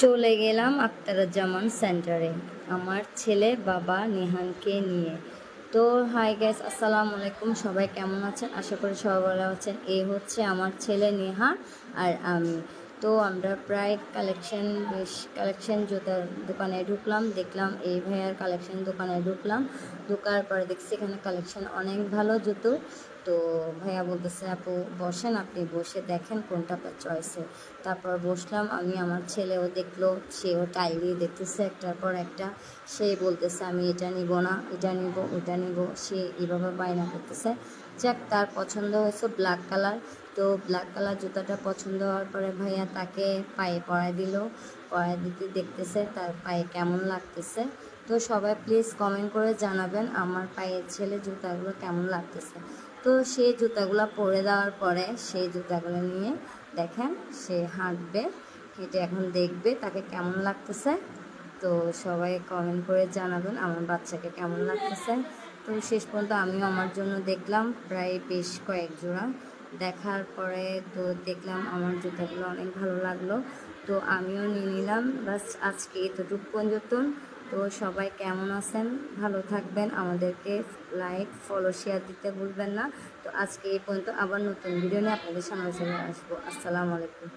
চলে গেলাম আখতারুজ্জামান সেন্টারে আমার ছেলে বাবা নিহানকে নিয়ে। তো হাই গাইস, আসসালামু আলাইকুম। সবাই কেমন আছেন? আশা করি সবাই ভালো আছেন। এই হচ্ছে আমার ছেলে নেহা আর আমি। তো আমরা প্রায় কালেকশন জুতার দোকানে ঢুকলাম, দেখলাম এই ভাইয়ার কালেকশন দোকানে ঢুকলাম। ঢোকার পরে দেখছি এখানে কালেকশন অনেক ভালো জুতো। তো ভাইয়া বলতেছে, আপু বসেন, আপনি বসে দেখেন কোনটা আপনার চয়েসে। তারপর বসলাম আমি, আমার ছেলেও দেখলো, সেও টাইলি দেখতেছে একটার পর একটা। সে বলতেছে আমি এটা নিব না, এটা নিব, ওটা নিব, সে এভাবে বায়না করতেছে। যাক, তার পছন্দ হয়েছে ব্ল্যাক কালার। তো ব্ল্যাক কালার জুতাটা পছন্দ হওয়ার পরে ভাইয়া তাকে পায়ে পরায় দিল। পরায় দিতে দেখতেছে তার পায়ে কেমন লাগতেছে। তো সবাই প্লিজ কমেন্ট করে জানাবেন আমার পায়ের ছেলে জুতাগুলো কেমন লাগতেছে। তো সেই জুতাগুলো পরে দেওয়ার পরে সেই জুতাগুলো নিয়ে দেখেন সে হাঁটবে, হেঁটে এখন দেখবে তাকে কেমন লাগতেছে। তো সবাই কমেন্ট করে জানাবেন আমার বাচ্চাকে কেমন লাগতেছে। তো শেষ পর্যন্ত আমিও আমার জন্য দেখলাম প্রায় বেশ কয়েক জোড়া। দেখার পরে তো দেখলাম আমার জুতাগুলো অনেক ভালো লাগলো। তো আমিও নিয়ে নিলাম। বাস আজকে এতটুকু পর্যন্ত। তো সবাই কেমন আছেন? ভালো থাকবেন, আমাদেরকে লাইক ফলো শেয়ার দিতে ভুলবেন না। তো আজকে এই পর্যন্ত, আবার নতুন ভিডিও নিয়ে আপনাদের সামনে চলে আসবো। আসসালামু আলাইকুম।